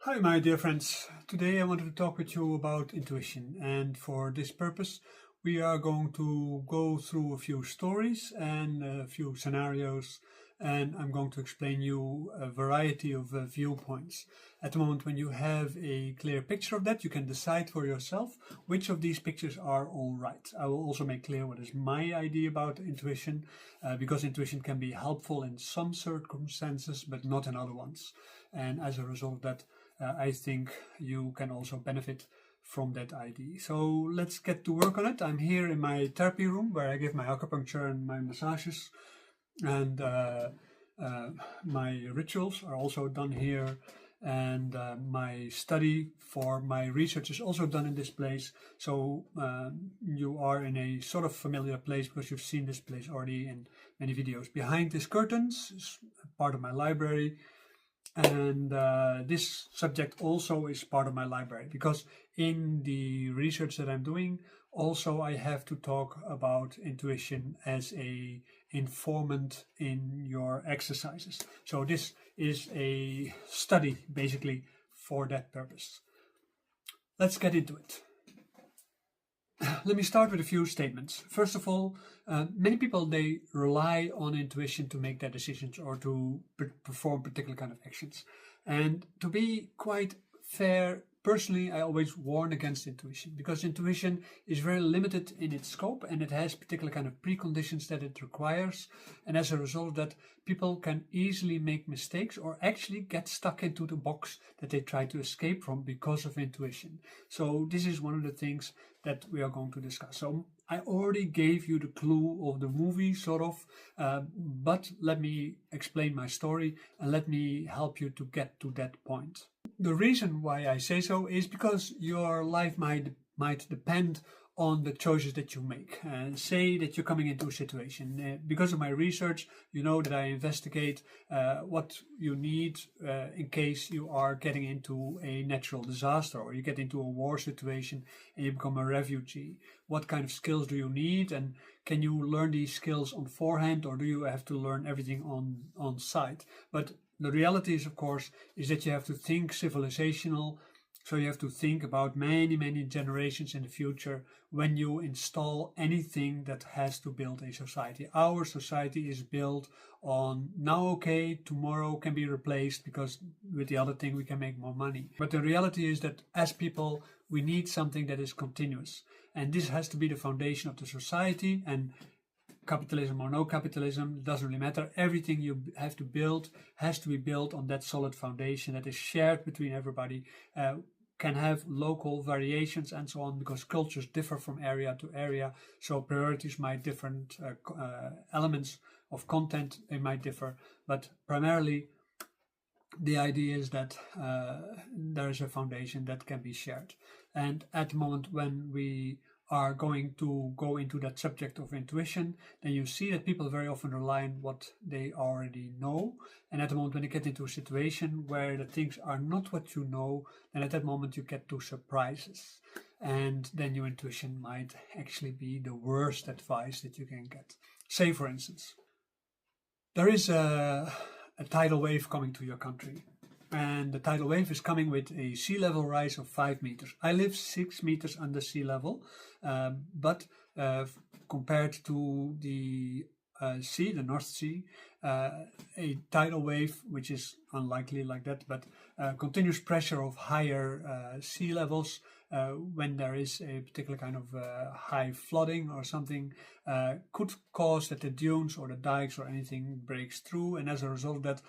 Hi, my dear friends. Today I wanted to talk with you about intuition, and for this purpose, we are going to go through a few stories and a few scenarios, and I'm going to explain you a variety of viewpoints. At the moment, when you have a clear picture of that, you can decide for yourself which of these pictures are all right. I will also make clear what is my idea about intuition, because intuition can be helpful in some circumstances, but not in other ones. And as a result of that, I think you can also benefit from that idea. So let's get to work on it. I'm here in my therapy room where I give my acupuncture and my massages, and my rituals are also done here, and my study for my research is also done in this place. So you are in a sort of familiar place because you've seen this place already in many videos. Behind these curtains is part of my library. And this subject also is part of my library because in the research that I'm doing, also I have to talk about intuition as a informant in your exercises. So this is a study basically for that purpose. Let's get into it. Let me start with a few statements. First of all, many people, they rely on intuition to make their decisions or to perform particular kind of actions. And to be quite fair, personally, I always warn against intuition because intuition is very limited in its scope and it has particular kind of preconditions that it requires. And as a result of that, people can easily make mistakes or actually get stuck into the box that they try to escape from because of intuition. So this is one of the things that we are going to discuss. So I already gave you the clue of the movie, sort of, but let me explain my story and let me help you to get to that point. The reason why I say so is because your life might depend on the choices that you make. Say that you're coming into a situation. Because of my research, you know that I investigate what you need in case you are getting into a natural disaster or you get into a war situation and you become a refugee. What kind of skills do you need, and can you learn these skills on forehand, or do you have to learn everything on site? But the reality is, of course, is that you have to think civilizational. So you have to think about many, many generations in the future when you install anything that has to build a society. Our society is built on now, okay, tomorrow can be replaced because with the other thing we can make more money. But the reality is that as people, we need something that is continuous. And this has to be the foundation of the society, and capitalism or no capitalism, it doesn't really matter. Everything you have to build has to be built on that solid foundation that is shared between everybody, can have local variations and so on, because cultures differ from area to area. So priorities might different, elements of content, they might differ. But primarily, the idea is that there is a foundation that can be shared. And at the moment when we are going to go into that subject of intuition, then you see that people very often rely on what they already know. And at the moment when you get into a situation where the things are not what you know, then at that moment you get to surprises. And then your intuition might actually be the worst advice that you can get. Say, for instance, there is a tidal wave coming to your country. And the tidal wave is coming with a sea level rise of 5 meters. I live 6 meters under sea level, but compared to the sea, the North Sea, a tidal wave, which is unlikely like that, but continuous pressure of higher sea levels when there is a particular kind of high flooding or something could cause that the dunes or the dikes or anything breaks through, and as a result of that,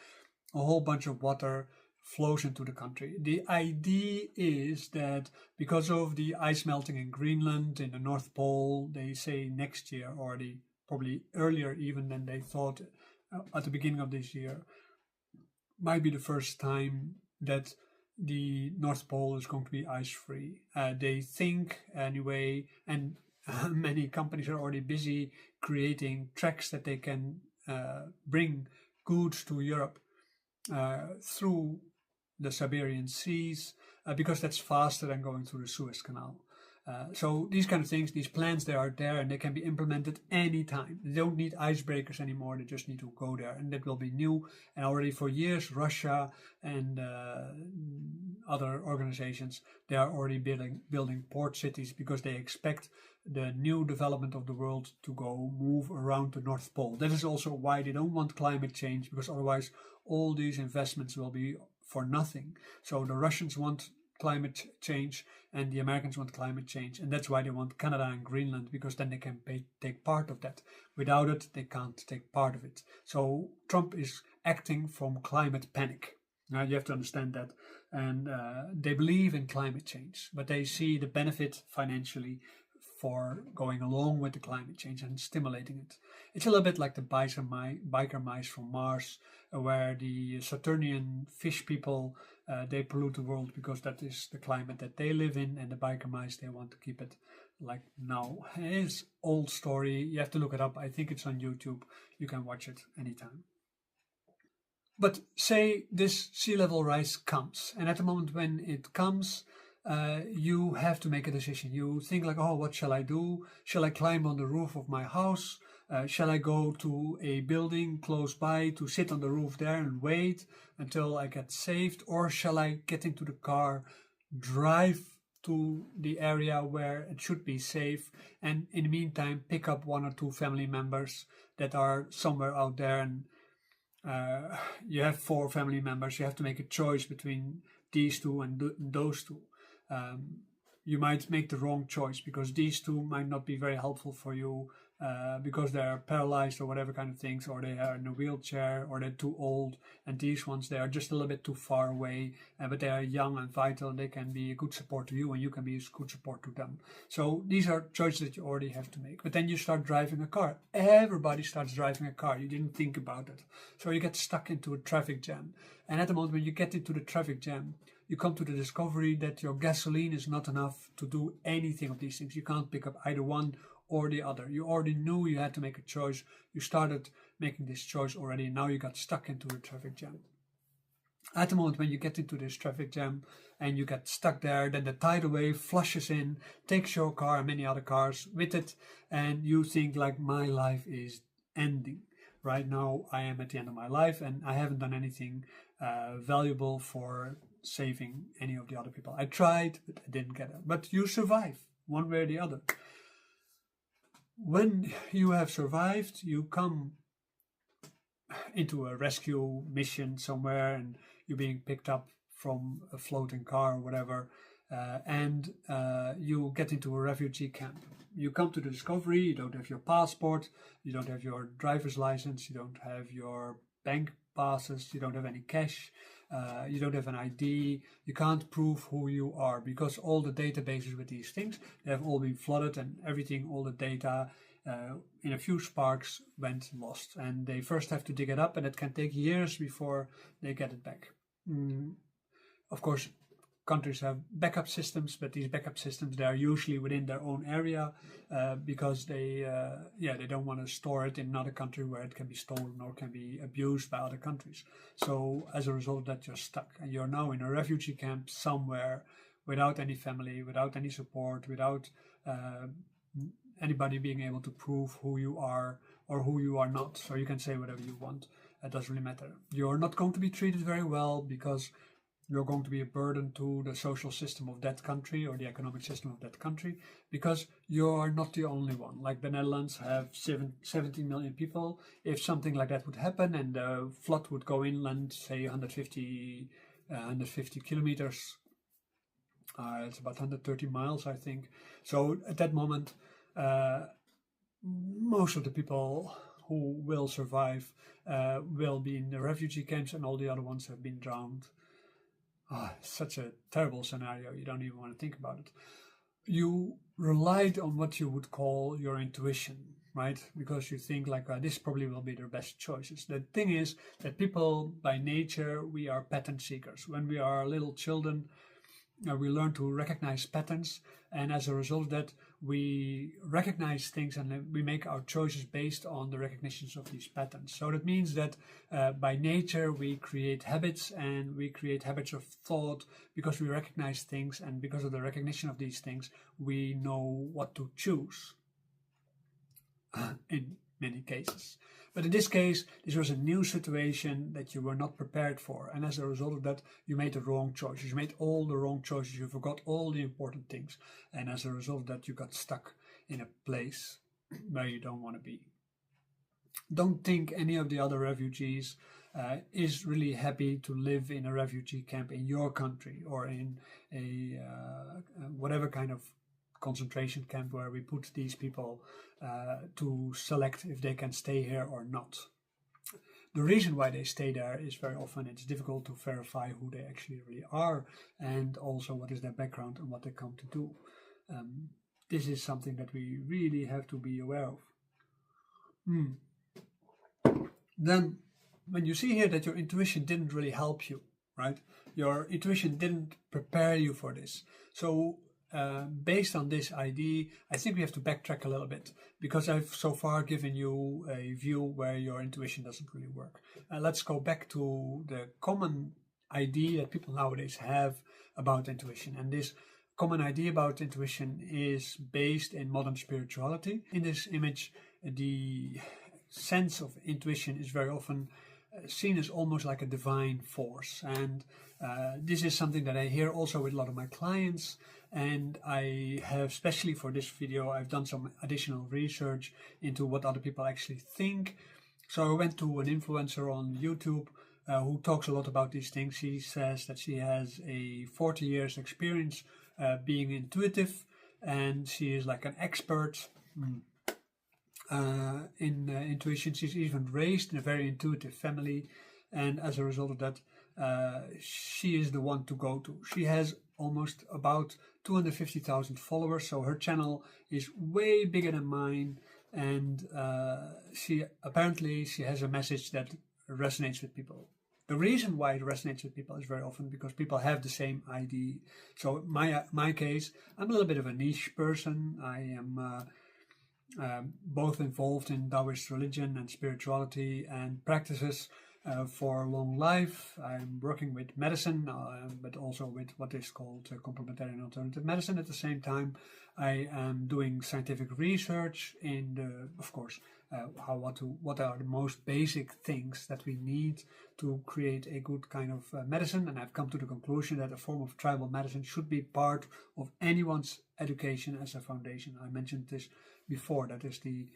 a whole bunch of water flows into the country. The idea is that because of the ice melting in Greenland, in the North Pole, they say next year, or probably earlier even than they thought at the beginning of this year, might be the first time that the North Pole is going to be ice-free. They think anyway, and many companies are already busy creating tracks that they can bring goods to Europe through the Siberian seas, because that's faster than going through the Suez Canal. So these kind of things, these plans, they are there and they can be implemented anytime. They don't need icebreakers anymore. They just need to go there, and that will be new. And already for years, Russia and other organizations, they are already building port cities because they expect the new development of the world to move around the North Pole. That is also why they don't want climate change, because otherwise all these investments will be for nothing. So the Russians want climate change and the Americans want climate change, and that's why they want Canada and Greenland, because then they can take part of that. Without it, they can't take part of it. So Trump is acting from climate panic. Now you have to understand that. And they believe in climate change, but they see the benefit financially for going along with the climate change and stimulating it. It's a little bit like the biker mice from Mars, where the Saturnian fish people, they pollute the world because that is the climate that they live in, and the biker mice, they want to keep it like now. It's an old story. You have to look it up. I think it's on YouTube. You can watch it anytime. But say this sea level rise comes, and at the moment when it comes, you have to make a decision. You think like, oh, what shall I do? Shall I climb on the roof of my house? Shall I go to a building close by to sit on the roof there and wait until I get saved? Or shall I get into the car, drive to the area where it should be safe, and in the meantime pick up 1 or 2 family members that are somewhere out there, and you have 4 family members. You have to make a choice between these 2 and those 2. You might make the wrong choice because these 2 might not be very helpful for you because they're paralyzed or whatever kind of things, or they are in a wheelchair, or they're too old, and these ones, they are just a little bit too far away, but they are young and vital, and they can be a good support to you, and you can be a good support to them. So these are choices that you already have to make. But then you start driving a car. Everybody starts driving a car. You didn't think about it. So you get stuck into a traffic jam. And at the moment when you get into the traffic jam, you come to the discovery that your gasoline is not enough to do anything of these things. You can't pick up either one or the other. You already knew you had to make a choice. You started making this choice already, and now you got stuck into the traffic jam. At the moment when you get into this traffic jam and you get stuck there, then the tidal wave flushes in, takes your car and many other cars with it, and you think like, my life is ending. Right now I am at the end of my life and I haven't done anything valuable for saving any of the other people. I tried, but I didn't get it. But you survive one way or the other. When you have survived, you come into a rescue mission somewhere, and you're being picked up from a floating car or whatever, and you get into a refugee camp. You come to the discovery, you don't have your passport, you don't have your driver's license, you don't have your bank passes, you don't have any cash, you don't have an ID, you can't prove who you are, because all the databases with these things, they have all been flooded, and everything, all the data in a few sparks went lost, and they first have to dig it up, and it can take years before they get it back. Of course, countries have backup systems, but these backup systems, they are usually within their own area because they don't want to store it in another country where it can be stolen or can be abused by other countries. So as a result of that, you're stuck, and you're now in a refugee camp somewhere without any family, without any support, without anybody being able to prove who you are or who you are not. So you can say whatever you want. It doesn't really matter. You're not going to be treated very well because you're going to be a burden to the social system of that country or the economic system of that country, because you are not the only one. Like the Netherlands have 17 million people. If something like that would happen and the flood would go inland, say 150 kilometers, it's about 130 miles, I think. So at that moment, most of the people who will survive will be in the refugee camps, and all the other ones have been drowned. Such a terrible scenario. You don't even want to think about it. You relied on what you would call your intuition, right? Because you think like, this probably will be their best choices. The thing is that people by nature, we are pattern seekers. When we are little children, we learn to recognize patterns, and as a result of that, we recognize things and we make our choices based on the recognitions of these patterns. So that means that by nature we create habits, and we create habits of thought because we recognize things, and because of the recognition of these things we know what to choose in many cases. But in this case, this was a new situation that you were not prepared for, and as a result of that, you made the wrong choices. You made all the wrong choices, you forgot all the important things, and as a result of that, you got stuck in a place where you don't want to be. Don't think any of the other refugees is really happy to live in a refugee camp in your country, or in a whatever kind of concentration camp where we put these people to select if they can stay here or not. The reason why they stay there is very often it's difficult to verify who they actually really are, and also what is their background and what they come to do. This is something that we really have to be aware of. Then when you see here that your intuition didn't really help you, right? Your intuition didn't prepare you for this. So based on this idea, I think we have to backtrack a little bit, because I've so far given you a view where your intuition doesn't really work. Let's go back to the common idea that people nowadays have about intuition. And this common idea about intuition is based in modern spirituality. In this image, the sense of intuition is very often seen as almost like a divine force. And this is something that I hear also with a lot of my clients. And I have, especially for this video, I've done some additional research into what other people actually think. So I went to an influencer on YouTube who talks a lot about these things. She says that she has a 40 years experience being intuitive, and she is like an expert in intuition. She's even raised in a very intuitive family, and as a result of that, she is the one to go to. She has almost about 250,000 followers, so her channel is way bigger than mine, and she has a message that resonates with people. The reason why it resonates with people is very often because people have the same idea. So in my case, I'm a little bit of a niche person. I am both involved in Taoist religion and spirituality and practices for long life. I'm working with medicine, but also with what is called complementary and alternative medicine at the same time. I am doing scientific research in of course, what are the most basic things that we need to create a good kind of medicine. And I've come to the conclusion that a form of tribal medicine should be part of anyone's education as a foundation. I mentioned this before. That is the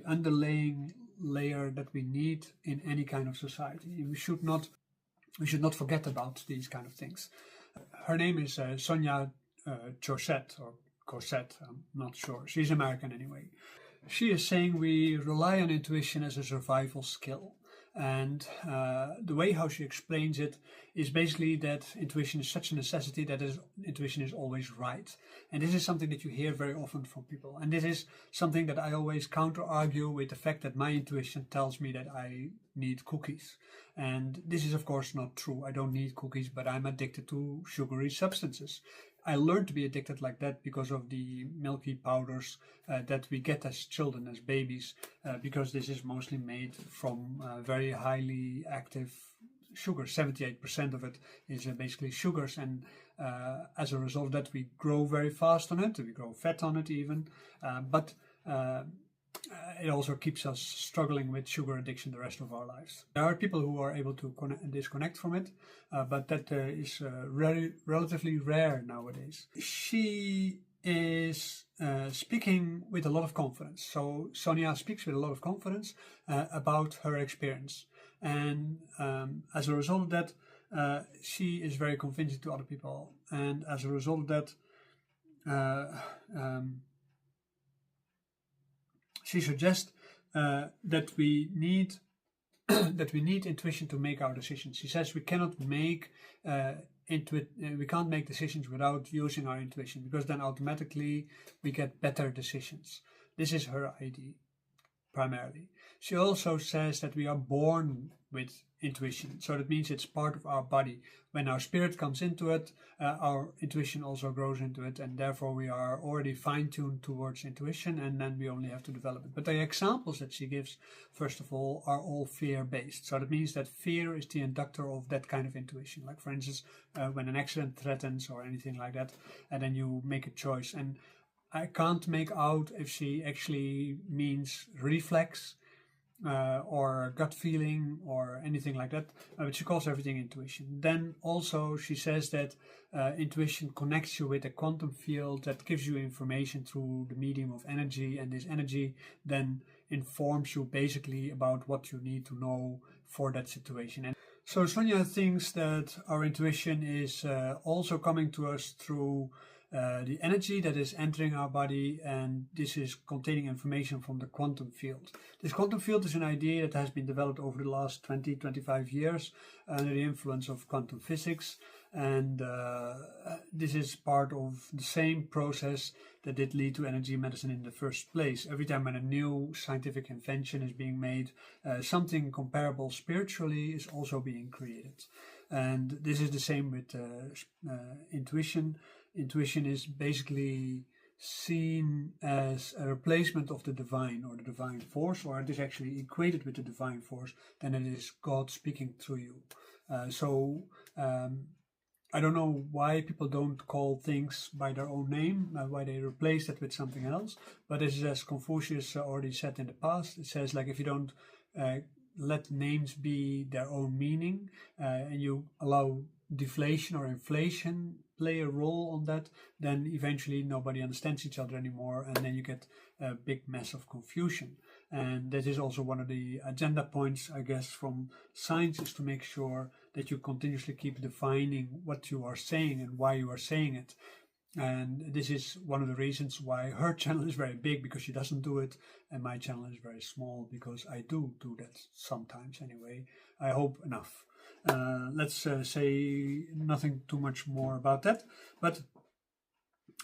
underlying layer that we need in any kind of society. We should not forget about these kind of things. Her name is Sonia Chaussette, or Cosette, I'm not sure. She's American anyway. She is saying we rely on intuition as a survival skill. And the way how she explains it is basically that intuition is such a necessity that intuition is always right. And this is something that you hear very often from people. And this is something that I always counter-argue with the fact that my intuition tells me that I need cookies. And this is of course not true. I don't need cookies, but I'm addicted to sugary substances. I learned to be addicted like that because of the milky powders that we get as children, as babies, because this is mostly made from very highly active sugar. 78% of it is basically sugars, and as a result of that we grow very fast on it, we grow fat on it even, but it also keeps us struggling with sugar addiction the rest of our lives. There are people who are able to disconnect from it, but that is relatively rare nowadays. She is speaking with a lot of confidence. So Sonia speaks with a lot of confidence about her experience. And as a result of that, she is very convincing to other people. And as a result of that, she suggests that we need intuition to make our decisions. She says we cannot make we can't make decisions without using our intuition, because then automatically we get better decisions. This is her idea. primarily. She also says that we are born with intuition, so that means it's part of our body. When our spirit comes into it, our intuition also grows into it, and therefore we are already fine-tuned towards intuition, and then we only have to develop it. But the examples that she gives, first of all, are all fear-based. So that means that fear is the inductor of that kind of intuition. Like, for instance, when an accident threatens or anything like that, and then you make a choice. And I can't make out if she actually means reflex, or gut feeling or anything like that, but she calls everything intuition. Then also she says that intuition connects you with a quantum field that gives you information through the medium of energy, and this energy then informs you basically about what you need to know for that situation. And so Sonia thinks that our intuition is also coming to us through the energy that is entering our body, and this is containing information from the quantum field. This quantum field is an idea that has been developed over the last 20-25 years under the influence of quantum physics, and this is part of the same process that did lead to energy medicine in the first place. Every time when a new scientific invention is being made, something comparable spiritually is also being created. And this is the same with intuition. Intuition is basically seen as a replacement of the divine or the divine force, or it is actually equated with the divine force, then it is God speaking through you. I don't know why people don't call things by their own name, why they replace that with something else, but this is as Confucius already said in the past. It says, like, if you don't let names be their own meaning, and you allow deflation or inflation play a role on that, then eventually nobody understands each other anymore, and then you get a big mess of confusion. And that is also one of the agenda points, I guess, from science, is to make sure that you continuously keep defining what you are saying and why you are saying it. And this is one of the reasons why her channel is very big, because she doesn't do it, and my channel is very small because I do that sometimes anyway. I hope enough. Let's say nothing too much more about that. But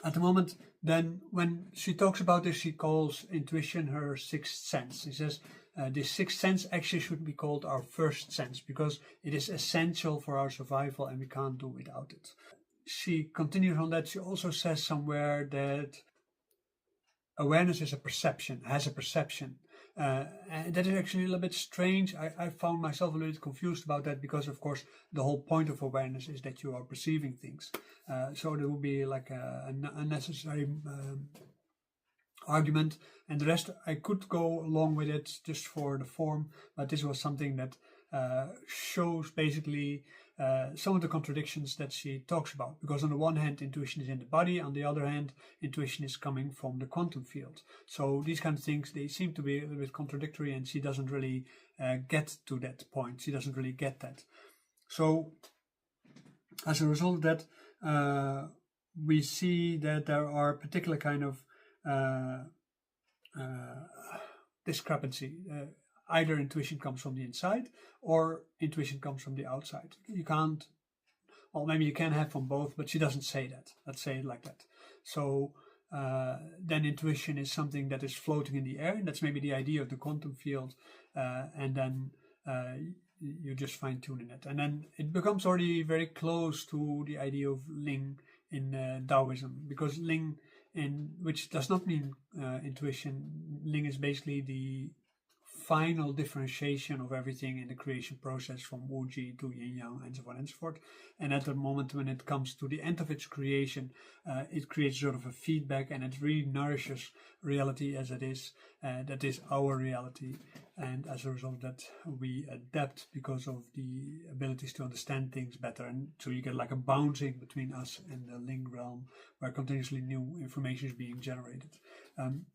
at the moment, then, when she talks about this, she calls intuition her sixth sense. She says this sixth sense actually should be called our first sense, because it is essential for our survival and we can't do without it. She continues on that. She also says somewhere that awareness is a perception, has a perception. And that is actually a little bit strange. I found myself a little bit confused about that, because of course the whole point of awareness is that you are perceiving things. So there will be like an unnecessary argument, and the rest I could go along with it just for the form, but this was something that shows basically some of the contradictions that she talks about, because on the one hand intuition is in the body, on the other hand intuition is coming from the quantum field. So these kind of things, they seem to be a little bit contradictory, and she doesn't really get to that point. She doesn't really get that. So as a result of that, we see that there are particular kind of discrepancy. Either intuition comes from the inside or intuition comes from the outside. You can't, well, maybe you can have from both, but she doesn't say that. Let's say it like that. So then intuition is something that is floating in the air, and that's maybe the idea of the quantum field, and then you just fine tuning it. And then it becomes already very close to the idea of Ling in Taoism, because Ling, which does not mean intuition, Ling is basically the final differentiation of everything in the creation process, from Wuji to Yin Yang and so on and so forth. And at the moment when it comes to the end of its creation, it creates sort of a feedback, and it really nourishes reality as it is. That is our reality, and as a result of that we adapt because of the abilities to understand things better. And so you get like a bouncing between us and the Ling realm, where continuously new information is being generated.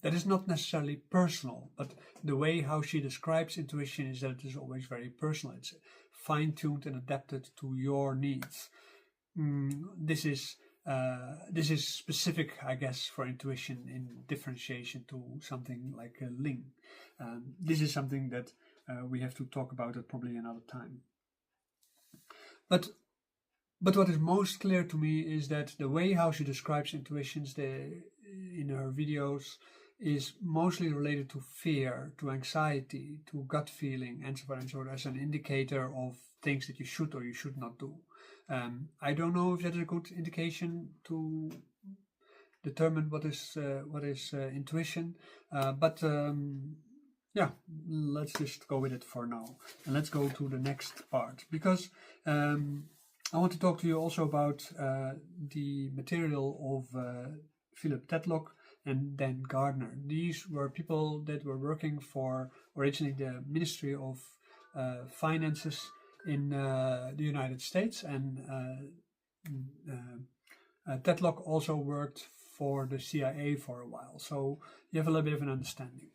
That is not necessarily personal, but the way how she describes intuition is that it is always very personal. It's fine-tuned and adapted to your needs. This is specific, I guess, for intuition in differentiation to something like a Ling. This is something that we have to talk about at probably another time. But what is most clear to me is that the way how she describes intuitions in her videos is mostly related to fear, to anxiety, to gut feeling, and so on and so on, as an indicator of things that you should or you should not do. I don't know if that is a good indication to determine what is intuition, but yeah, let's just go with it for now, and let's go to the next part, because I want to talk to you also about the material of Philip Tetlock and Dan Gardner. These were people that were working for originally the Ministry of Finances in the United States, and Tetlock also worked for the CIA for a while, so you have a little bit of an understanding.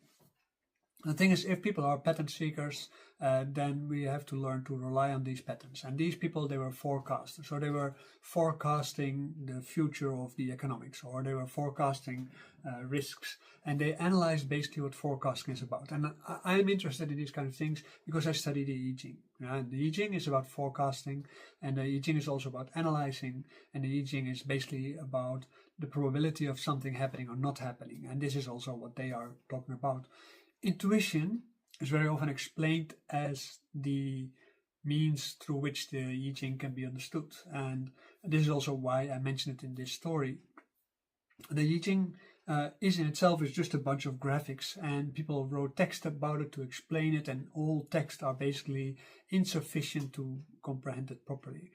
The thing is, if people are pattern seekers, then we have to learn to rely on these patterns. And these people, they were forecasters. So they were forecasting the future of the economics, or they were forecasting risks. And they analyzed basically what forecasting is about. And I am interested in these kind of things because I study the yijing. And the yijing is about forecasting, and the yijing is also about analyzing. And the yijing is basically about the probability of something happening or not happening. And this is also what they are talking about. Intuition is very often explained as the means through which the yijing can be understood, and this is also why I mention it in this story. The yijing is in itself is just a bunch of graphics, and people wrote text about it to explain it, and all text are basically insufficient to comprehend it properly.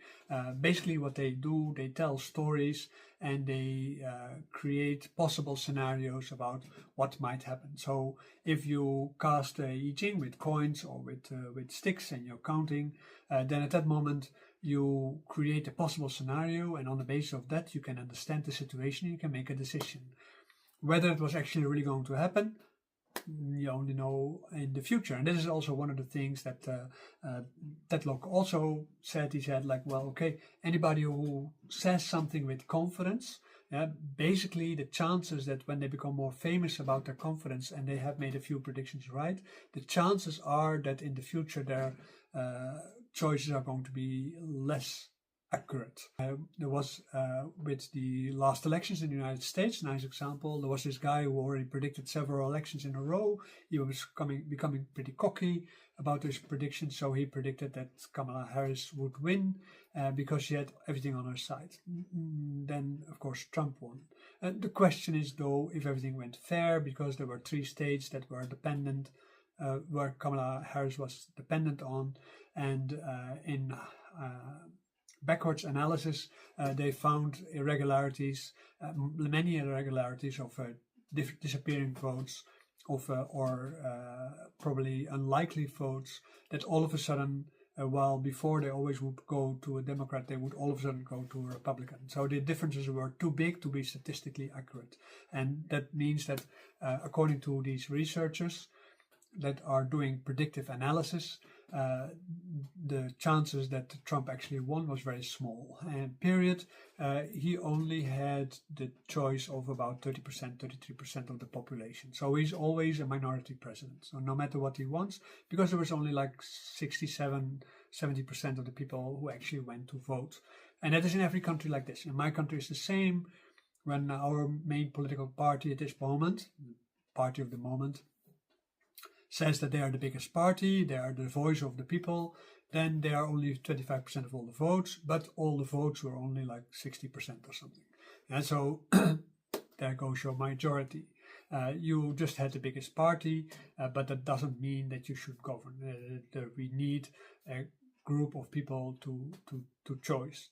Basically what they do, they tell stories, and they create possible scenarios about what might happen. So if you cast a yijing with coins or with sticks and you're counting, then at that moment you create a possible scenario, and on the basis of that you can understand the situation and you can make a decision. Whether it was actually really going to happen, you only know in the future. And this is also one of the things that Tetlock also said. He said, like, well, okay, anybody who says something with confidence, basically the chances that when they become more famous about their confidence and they have made a few predictions right, the chances are that in the future their choices are going to be less accurate. There was with the last elections in the United States, nice example. There was this guy who already predicted several elections in a row. He was becoming pretty cocky about his predictions, so he predicted that Kamala Harris would win because she had everything on her side. Then, of course, Trump won. The question is, though, if everything went fair, because there were 3 states that were dependent, where Kamala Harris was dependent on, and in backwards analysis, they found irregularities, many irregularities of disappearing votes, or probably unlikely votes, that all of a sudden, while before they always would go to a Democrat, they would all of a sudden go to a Republican. So the differences were too big to be statistically accurate. And that means that according to these researchers that are doing predictive analysis, the chances that Trump actually won was very small. And period, he only had the choice of about 30%, 33% of the population. So he's always a minority president. So no matter what he wants, because there was only like 67, 70% of the people who actually went to vote. And that is in every country like this. In my country it's the same. When our main political party at this moment, party of the moment, says that they are the biggest party, they are the voice of the people, then they are only 25% of all the votes, but all the votes were only like 60% or something. And so there goes your majority. You just had the biggest party, but that doesn't mean that you should govern. We need a group of people to choose,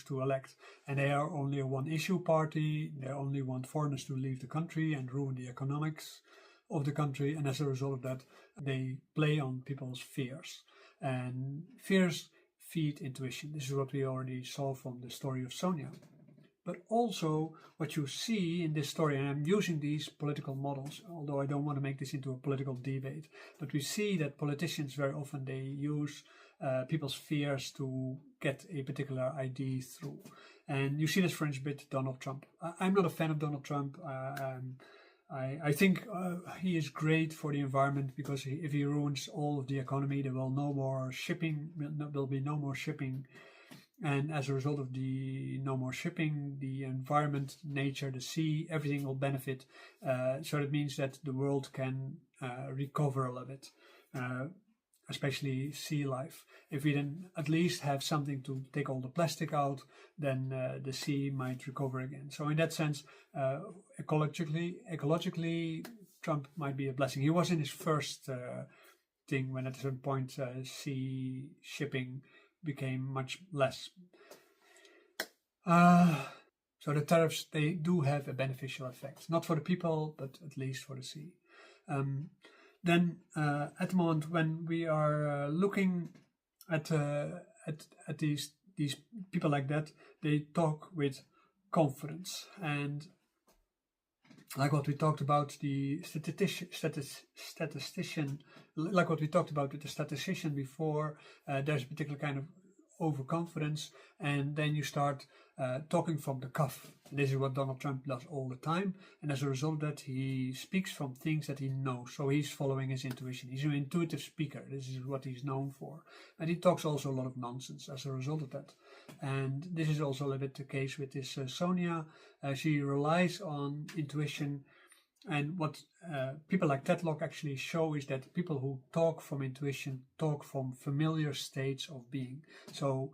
to elect. And they are only a one-issue party. They only want foreigners to leave the country and ruin the economics of the country, and as a result of that, they play on people's fears. And fears feed intuition. This is what we already saw from the story of Sonia. But also what you see in this story, and I'm using these political models, although I don't want to make this into a political debate, but we see that politicians very often, they use people's fears to get a particular idea through. And you see this, for instance, with Donald Trump. I'm not a fan of Donald Trump. I think he is great for the environment, because if he ruins all of the economy, there will be no more shipping And as a result of the no more shipping, the environment, nature, the sea, everything will benefit. So that means that the world can recover a little bit, especially sea life. If we then at least have something to take all the plastic out, then the sea might recover again. So in that sense, ecologically, Trump might be a blessing. He was in his first thing when at a certain point sea shipping became much less. So the tariffs, they do have a beneficial effect, not for the people, but at least for the sea. Then at the moment when we are looking at these people like that, they talk with confidence, and like what we talked about the statistician, like what we talked about with the statistician before, there's a particular kind of overconfidence, and then you start talking from the cuff. This is what Donald Trump does all the time, and as a result of that, he speaks from things that he knows. So he's following his intuition. He's an intuitive speaker. This is what he's known for, and he talks also a lot of nonsense as a result of that. And this is also a little bit the case with this Sonia. She relies on intuition, and what people like Tetlock actually show is that people who talk from intuition talk from familiar states of being. So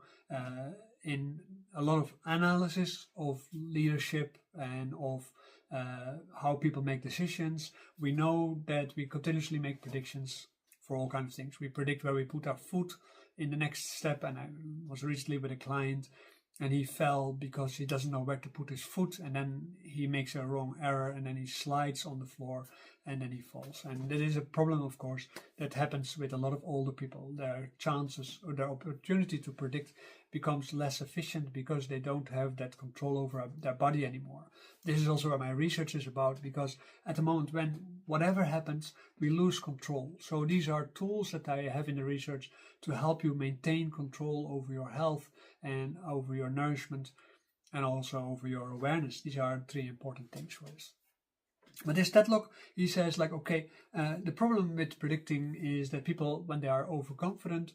in a lot of analysis of leadership and of how people make decisions, we know that we continuously make predictions for all kinds of things. We predict where we put our foot in the next step, and I was recently with a client, and he fell because he doesn't know where to put his foot, and then he makes a wrong error, and then he slides on the floor, and then he falls. And that is a problem, of course, that happens with a lot of older people. Their chances or their opportunity to predict becomes less efficient because they don't have that control over their body anymore. This is also what my research is about, because at the moment when whatever happens, we lose control. So these are tools that I have in the research to help you maintain control over your health and over your nourishment and also over your awareness. These are three important things for us. But this Tetlock, he says, like, okay, the problem with predicting is that people, when they are overconfident,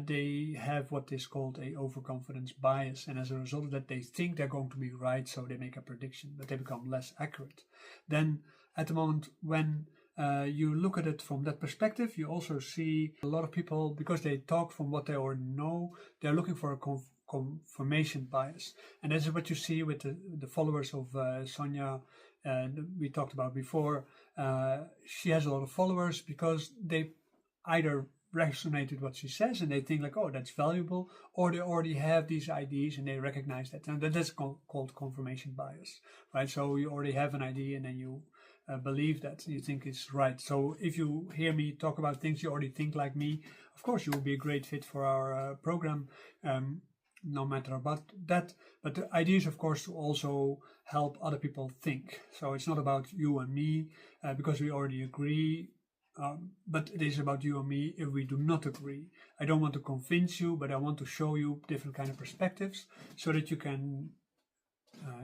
they have what is called a overconfidence bias, and as a result of that, they think they're going to be right, so they make a prediction, but they become less accurate. Then, at the moment when you look at it from that perspective, you also see a lot of people, because they talk from what they already know, they're looking for a confirmation bias, and this is what you see with the followers of Sonia. We talked about before. She has a lot of followers because they either resonate with what she says and they think like, oh, that's valuable, or they already have these ideas and they recognize that. And that's called confirmation bias, right? So you already have an idea and then you believe that you think it's right. So if you hear me talk about things you already think like me, of course you will be a great fit for our program. No matter about that, but the idea is, of course, to also help other people think. So it's not about you and me because we already agree, but it is about you and me if we do not agree. I don't want to convince you, but I want to show you different kind of perspectives so that you can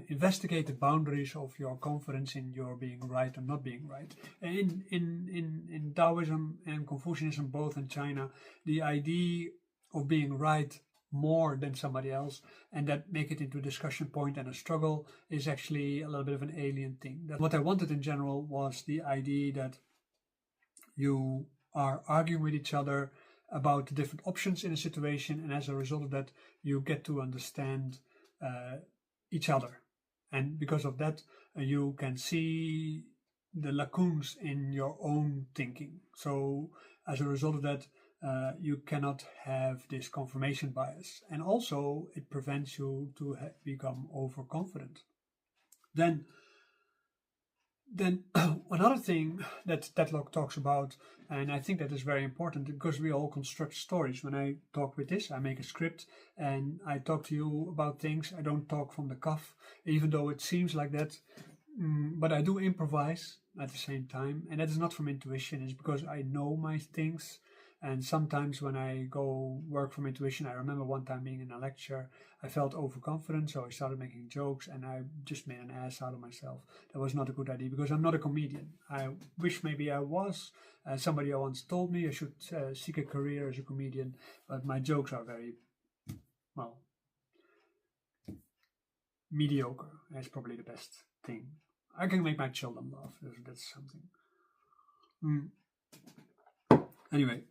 investigate the boundaries of your confidence in your being right or not being right. And in Taoism and Confucianism, both in China, the idea of being right more than somebody else and that make it into a discussion point and a struggle is actually a little bit of an alien thing. What I wanted in general was the idea that you are arguing with each other about the different options in a situation, and as a result of that you get to understand each other, and because of that you can see the lacunes in your own thinking. So as a result of that, you cannot have this confirmation bias, and also it prevents you to become overconfident. Then another thing that Tetlock talks about, and I think that is very important because we all construct stories. When I talk with this, I make a script and I talk to you about things. I don't talk from the cuff, even though it seems like that, but I do improvise at the same time, and that is not from intuition. It's because I know my things. And sometimes when I go work from intuition, I remember one time being in a lecture, I felt overconfident, so I started making jokes and I just made an ass out of myself. That was not a good idea because I'm not a comedian. I wish maybe I was. Somebody once told me I should seek a career as a comedian, but my jokes are very, well, mediocre. That's probably the best thing. I can make my children laugh. That's something. Anyway,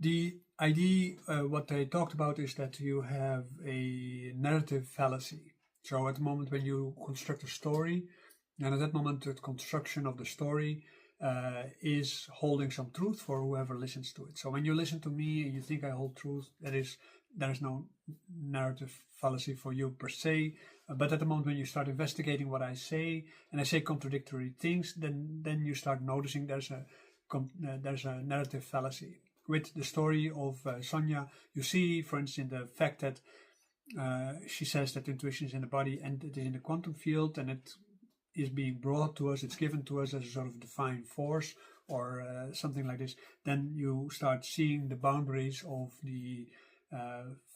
the idea, what they talked about is that you have a narrative fallacy. So at the moment when you construct a story, and at that moment the construction of the story is holding some truth for whoever listens to it. So when you listen to me and you think I hold truth, there is no narrative fallacy for you per se. But at the moment when you start investigating what I say, and I say contradictory things, then you start noticing there's a narrative fallacy. With the story of Sonia, you see, for instance, the fact that she says that intuition is in the body and it is in the quantum field, and it is being brought to us, it's given to us as a sort of divine force or something like this. Then you start seeing the boundaries of the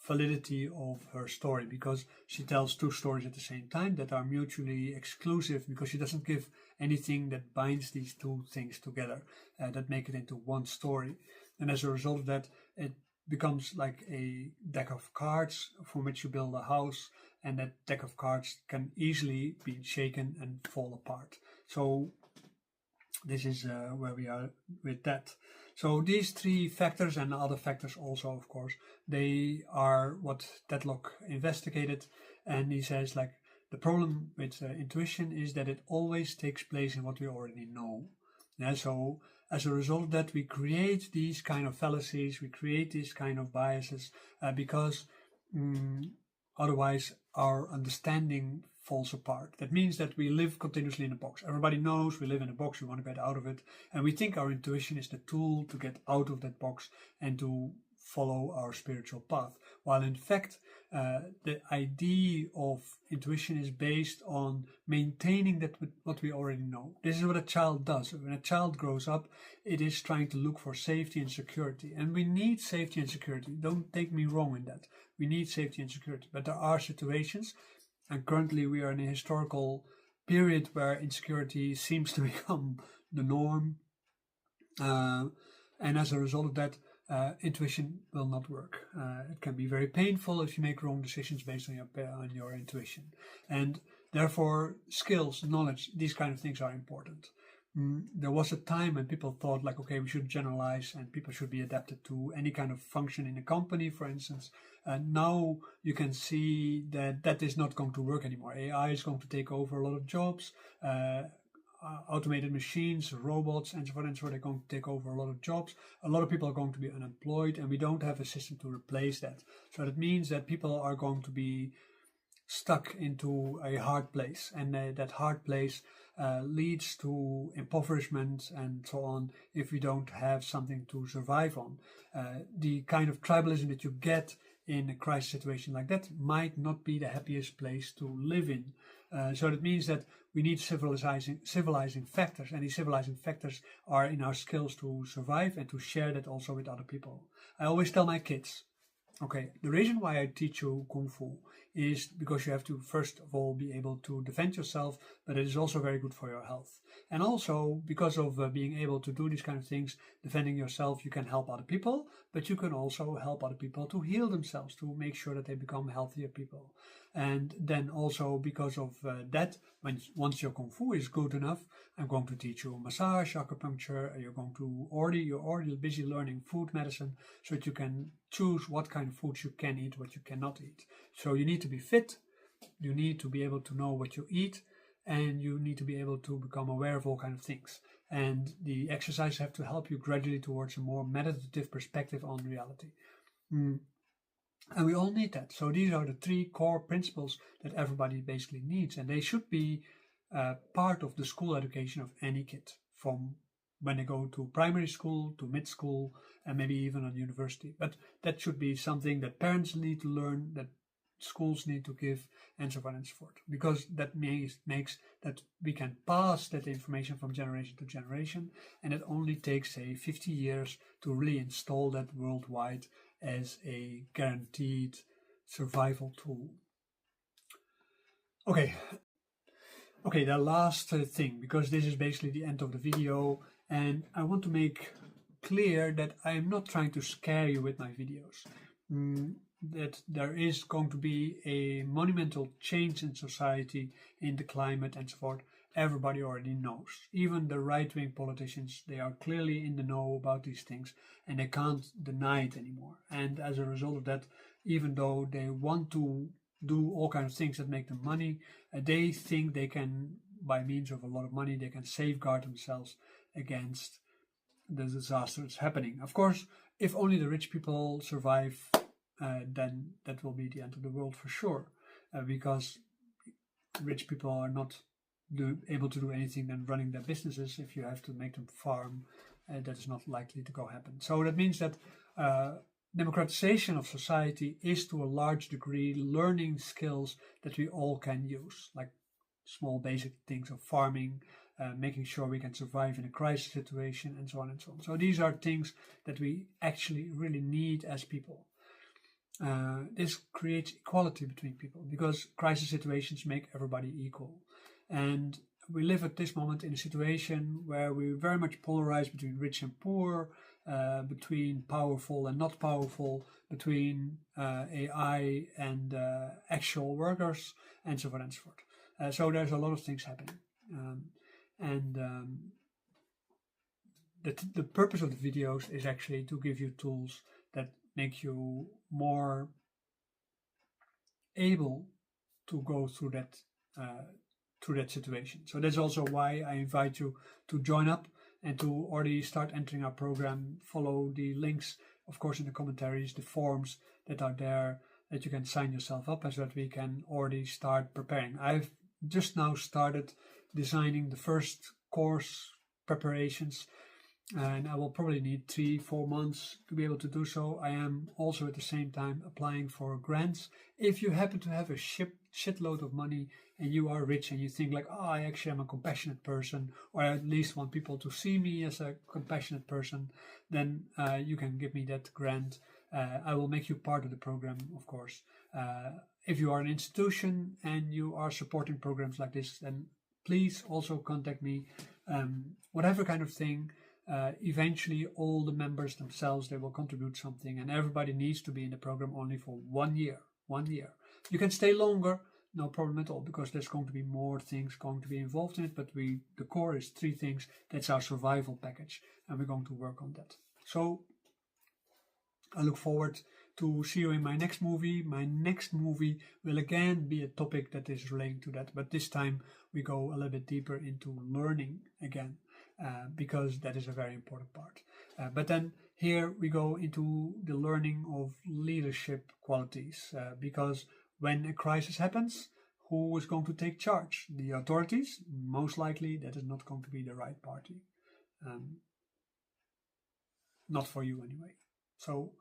validity of her story, because she tells two stories at the same time that are mutually exclusive, because she doesn't give anything that binds these two things together that make it into one story. And as a result of that, it becomes like a deck of cards from which you build a house, and that deck of cards can easily be shaken and fall apart. So this is where we are with that. So these three factors, and other factors also, of course, they are what Deadlock investigated. And he says, like, the problem with intuition is that it always takes place in what we already know. Yeah, so as a result of that, we create these kind of fallacies, we create these kind of biases, because otherwise our understanding falls apart. That means that we live continuously in a box. Everybody knows we live in a box, we want to get out of it, and we think our intuition is the tool to get out of that box and to follow our spiritual path. While in fact, the idea of intuition is based on maintaining that what we already know. This is what a child does. When a child grows up, it is trying to look for safety and security. And we need safety and security. Don't take me wrong in that. We need safety and security. But there are situations, and currently we are in a historical period where insecurity seems to become the norm. And as a result of that, intuition will not work. It can be very painful if you make wrong decisions based on your intuition. And therefore, skills, knowledge, these kind of things are important. There was a time when people thought like, okay, we should generalize and people should be adapted to any kind of function in a company, for instance. And now you can see that that is not going to work anymore. AI is going to take over a lot of jobs. Automated machines, robots, and so forth, they're going to take over a lot of jobs. A lot of people are going to be unemployed, and we don't have a system to replace that. So that means that people are going to be stuck into a hard place, and that hard place leads to impoverishment and so on if we don't have something to survive on. The kind of tribalism that you get in a crisis situation like that might not be the happiest place to live in. So that means that we need civilizing factors, and these civilizing factors are in our skills to survive and to share that also with other people. I always tell my kids, okay, the reason why I teach you Kung Fu is because you have to first of all be able to defend yourself, but it is also very good for your health. And also because of being able to do these kind of things, defending yourself, you can help other people, but you can also help other people to heal themselves, to make sure that they become healthier people. And then also because of that, once your Kung Fu is good enough, I'm going to teach you massage, acupuncture, you're already busy learning food medicine, so that you can choose what kind of foods you can eat, what you cannot eat. So you need to be fit, you need to be able to know what you eat, and you need to be able to become aware of all kinds of things. And the exercises have to help you gradually towards a more meditative perspective on reality. And we all need that. So these are the three core principles that everybody basically needs, and they should be part of the school education of any kid, from when they go to primary school to mid school and maybe even on university. But that should be something that parents need to learn, that schools need to give, and so on and so forth, because that makes that we can pass that information from generation to generation, and it only takes, say, 50 years to really install that worldwide as a guaranteed survival tool. Okay, the last thing, because this is basically the end of the video, and I want to make clear that I am not trying to scare you with my videos. that there is going to be a monumental change in society, in the climate and so forth, everybody already knows. Even the right-wing politicians, they are clearly in the know about these things, and they can't deny it anymore. And as a result of that, even though they want to do all kinds of things that make them money, they think they can, by means of a lot of money, they can safeguard themselves against the disasters happening. Of course, if only the rich people survive, then that will be the end of the world for sure, because rich people are not able to do anything than running their businesses. If you have to make them farm, that is not likely to go happen. So that means that democratization of society is to a large degree learning skills that we all can use, like small basic things of farming, making sure we can survive in a crisis situation, and so on and so on. So these are things that we actually really need as people. This creates equality between people, because crisis situations make everybody equal. And we live at this moment in a situation where we very much polarize between rich and poor, between powerful and not powerful, between AI and actual workers, and so on and so forth. So there's a lot of things happening. The purpose of the videos is actually to give you tools that make you more able to go through that situation. So that's also why I invite you to join up and to already start entering our program. Follow the links, of course, in the commentaries, the forms that are there, that you can sign yourself up, so that we can already start preparing. I've just now started designing the first course preparations, and I will probably need 3-4 months to be able to do so. I am also at the same time applying for grants. If you happen to have a shitload of money and you are rich and you think like, oh, I actually am a compassionate person, or I at least want people to see me as a compassionate person, then you can give me that grant. I will make you part of the program, of course. If you are an institution and you are supporting programs like this, then please also contact me. Whatever kind of thing. Eventually all the members themselves, they will contribute something, and everybody needs to be in the program only for 1 year. You can stay longer, no problem at all, because there's going to be more things going to be involved in it, but the core is 3 things. That's our survival package, and we're going to work on that. So I look forward to see you in my next movie. My next movie will again be a topic that is relating to that, but this time we go a little bit deeper into learning again. Because that is a very important part. But then here we go into the learning of leadership qualities, because when a crisis happens, who is going to take charge? The authorities? Most likely that is not going to be the right party. Not for you anyway. So